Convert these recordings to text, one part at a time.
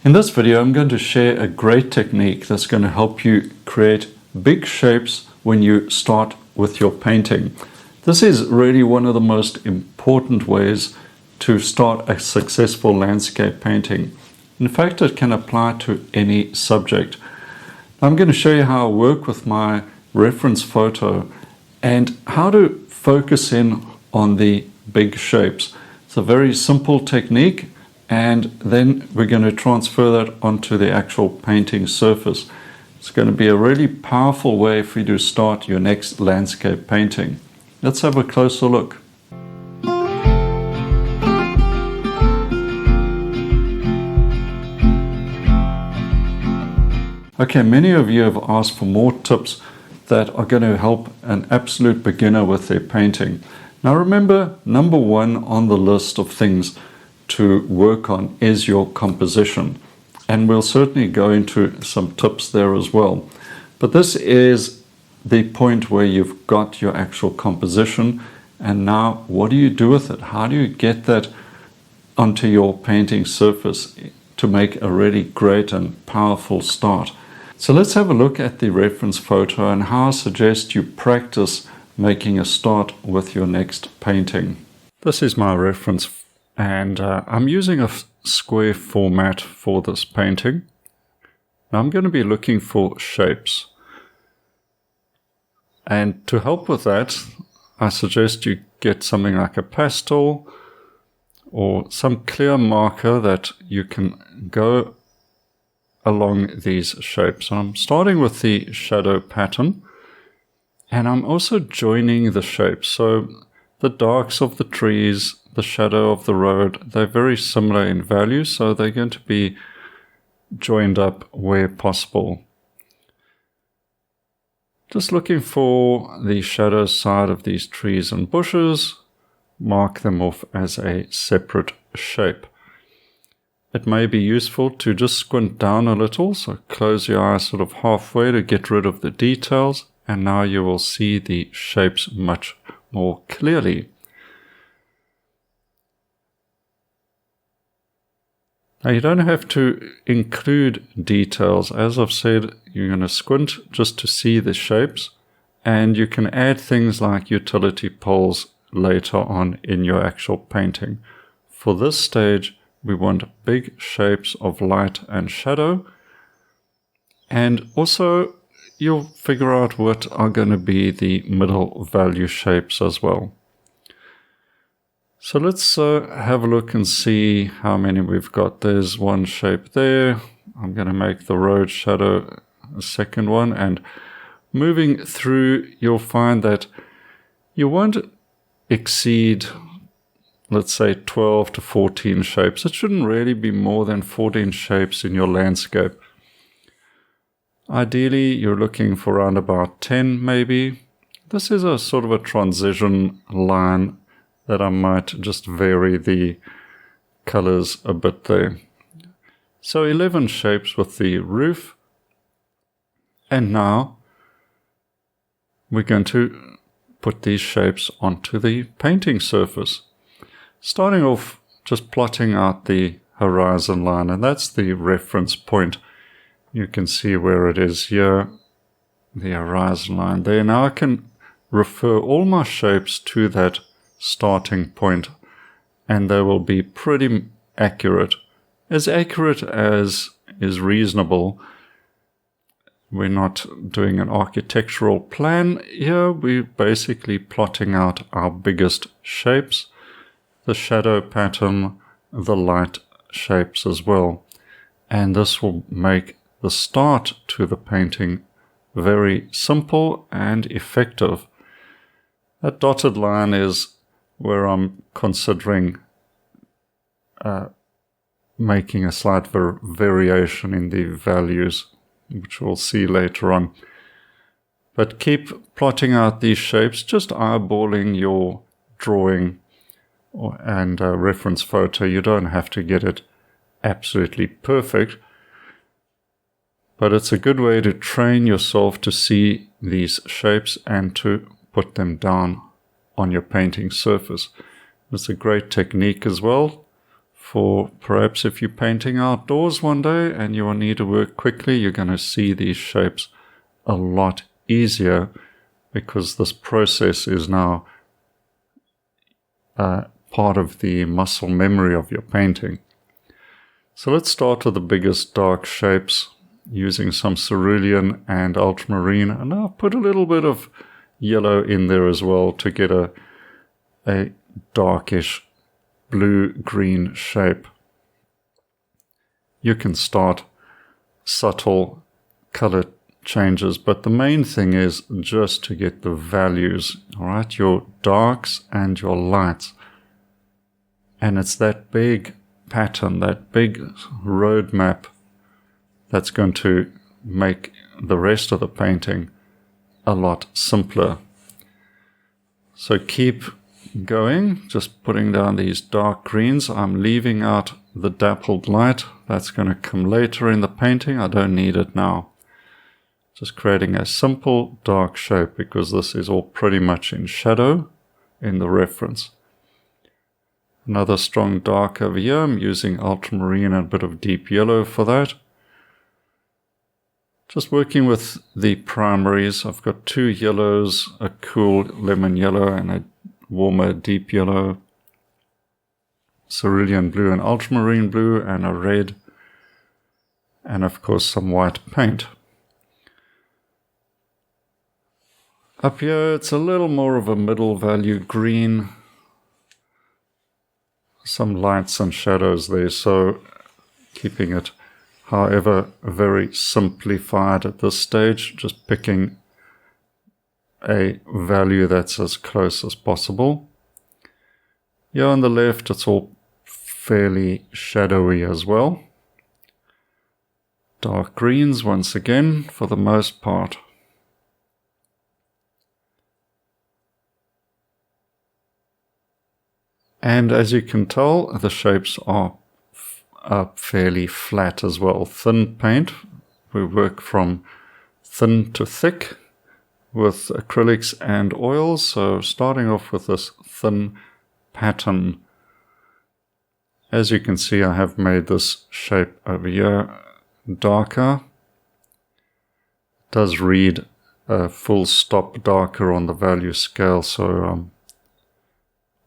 In this video, I'm going to share a great technique that's going to help you create big shapes when you start with your painting. This is really one of the most important ways to start a successful landscape painting. In fact, it can apply to any subject. I'm going to show you how I work with my reference photo and how to focus in on the big shapes. It's a very simple technique, and then we're going to transfer that onto the actual painting surface. It's going to be a really powerful way for you to start your next landscape painting. Let's have a closer look. Okay, many of you have asked for more tips that are going to help an absolute beginner with their painting. Now remember, number one on the list of things to work on is your composition, and we'll certainly go into some tips there as well. But this is the point where you've got your actual composition, and now what do you do with it? How do you get that onto your painting surface to make a really great and powerful start? So let's have a look at the reference photo and how I suggest you practice making a start with your next painting. This is my reference, and I'm using a square format for this painting. Now I'm going to be looking for shapes, and to help with that I suggest you get something like a pastel or some clear marker that you can go along these shapes. So I'm starting with the shadow pattern, and I'm also joining the shapes. So the darks of the trees, the shadow of the road, they're very similar in value, so they're going to be joined up where possible. Just looking for the shadow side of these trees and bushes, mark them off as a separate shape. It may be useful to just squint down a little, so close your eyes sort of halfway to get rid of the details, and now you will see the shapes much more clearly. Now you don't have to include details. As I've said, you're going to squint just to see the shapes, and you can add things like utility poles later on in your actual painting. For this stage, we want big shapes of light and shadow, and also you'll figure out what are going to be the middle value shapes as well. So let's have a look and see how many we've got. There's one shape there. I'm going to make the road shadow a second one, and moving through you'll find that you won't exceed, let's say, 12 to 14 shapes. It shouldn't really be more than 14 shapes in your landscape. Ideally, you're looking for around about 10 maybe. This is a sort of a transition line that I might just vary the colors a bit there. So 11 shapes with the roof. And now we're going to put these shapes onto the painting surface. Starting off, just plotting out the horizon line, and that's the reference point. You can see where it is here, the horizon line there. Now I can refer all my shapes to that starting point, and they will be pretty accurate as is reasonable. We're not doing an architectural plan here. We're basically plotting out our biggest shapes, the shadow pattern, the light shapes as well. And this will make the start to the painting very simple and effective. That dotted line is where I'm considering making a slight variation in the values, which we'll see later on. But keep plotting out these shapes, just eyeballing your drawing and reference photo. You don't have to get it absolutely perfect, but it's a good way to train yourself to see these shapes and to put them down on your painting surface. It's a great technique as well for perhaps if you're painting outdoors one day and you will need to work quickly, you're going to see these shapes a lot easier because this process is now part of the muscle memory of your painting. So let's start with the biggest dark shapes using some cerulean and ultramarine, and I'll put a little bit of yellow in there as well to get a darkish blue-green shape. You can start subtle color changes, but the main thing is just to get the values, all right, your darks and your lights. And it's that big pattern, that big roadmap that's going to make the rest of the painting a lot simpler. So keep going, just putting down these dark greens. I'm leaving out the dappled light. That's going to come later in the painting. I don't need it now. Just creating a simple dark shape because this is all pretty much in shadow in the reference. Another strong dark over here. I'm using ultramarine and a bit of deep yellow for that. Just working with the primaries. I've got two yellows, a cool lemon yellow and a warmer deep yellow, cerulean blue and ultramarine blue, and a red, and of course some white paint. Up here it's a little more of a middle value green, some lights and shadows there, so keeping it however very simplified at this stage, just picking a value that's as close as possible. Here on the left it's all fairly shadowy as well. Dark greens once again for the most part. And as you can tell, the shapes are fairly flat as well. Thin paint. We work from thin to thick with acrylics and oils. So starting off with this thin pattern. As you can see, I have made this shape over here darker. It does read a full stop darker on the value scale, so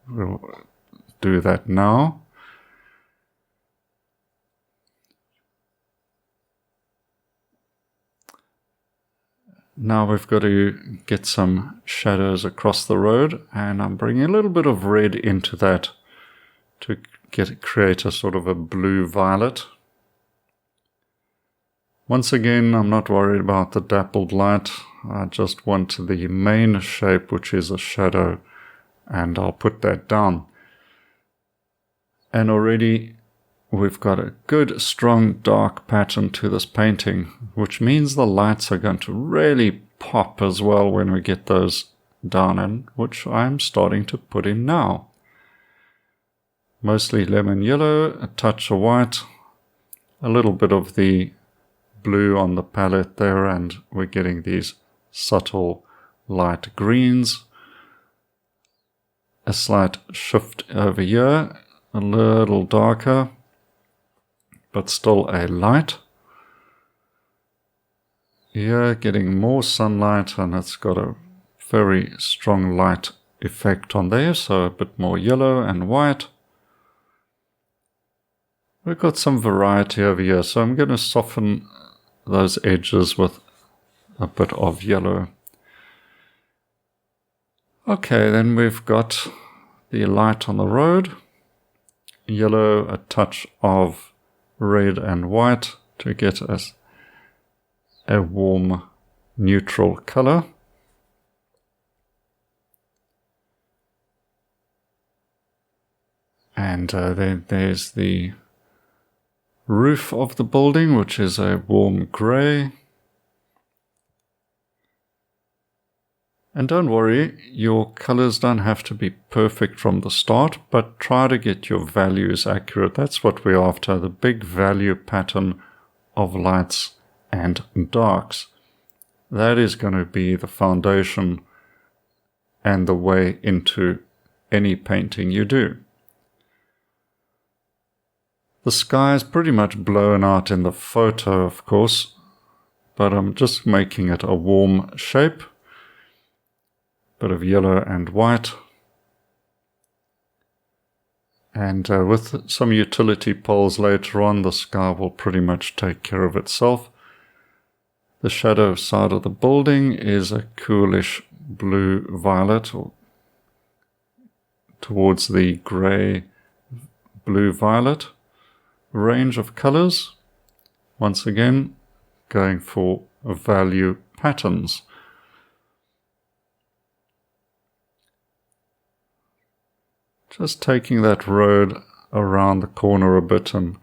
we'll do that now. Now we've got to get some shadows across the road, and I'm bringing a little bit of red into that to create a sort of a blue-violet. Once again, I'm not worried about the dappled light. I just want the main shape, which is a shadow, and I'll put that down. And already we've got a good, strong, dark pattern to this painting, which means the lights are going to really pop as well when we get those down in, which I'm starting to put in now. Mostly lemon yellow, a touch of white, a little bit of the blue on the palette there, and we're getting these subtle light greens. A slight shift over here, a little darker, but still a light. Here getting more sunlight, and it's got a very strong light effect on there, so a bit more yellow and white. We've got some variety over here, so I'm going to soften those edges with a bit of yellow. Okay, then we've got the light on the road, yellow, a touch of red and white to get us a warm neutral color. And then there's the roof of the building, which is a warm grey. And don't worry, your colors don't have to be perfect from the start, but try to get your values accurate. That's what we're after, the big value pattern of lights and darks. That is going to be the foundation and the way into any painting you do. The sky is pretty much blown out in the photo, of course, but I'm just making it a warm shape. Bit of yellow and white. And with some utility poles later on, the sky will pretty much take care of itself. The shadow side of the building is a coolish blue-violet, or towards the grey blue-violet range of colors. Once again, going for value patterns. Just taking that road around the corner a bit and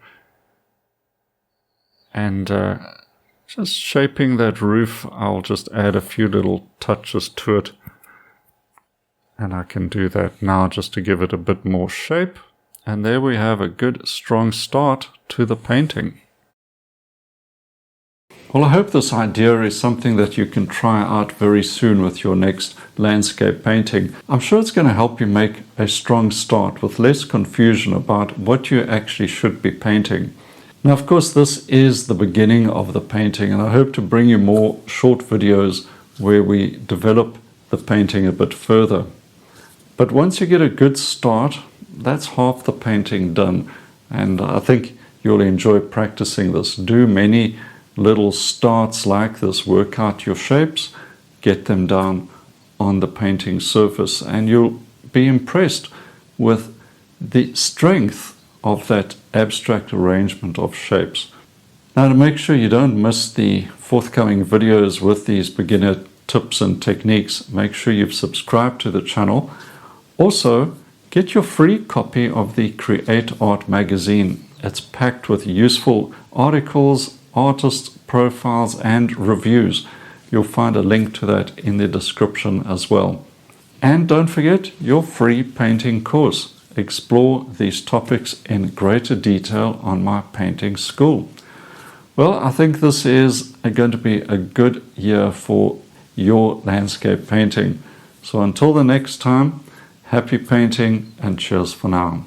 just shaping that roof. I'll just add a few little touches to it, and I can do that now just to give it a bit more shape. And there we have a good strong start to the painting. Well, I hope this idea is something that you can try out very soon with your next landscape painting. I'm sure it's going to help you make a strong start with less confusion about what you actually should be painting. Now, of course, this is the beginning of the painting, and I hope to bring you more short videos where we develop the painting a bit further. But once you get a good start, that's half the painting done, and I think you'll enjoy practicing this. Do many little starts like this, work out your shapes, get them down on the painting surface, and you'll be impressed with the strength of that abstract arrangement of shapes. Now, to make sure you don't miss the forthcoming videos with these beginner tips and techniques, make sure you've subscribed to the channel. Also, get your free copy of the Create Art magazine. It's packed with useful articles, artist profiles, and reviews. You'll find a link to that in the description as well. And don't forget your free painting course. Explore these topics in greater detail on my painting school. Well, I think this is going to be a good year for your landscape painting. So until the next time, happy painting and cheers for now.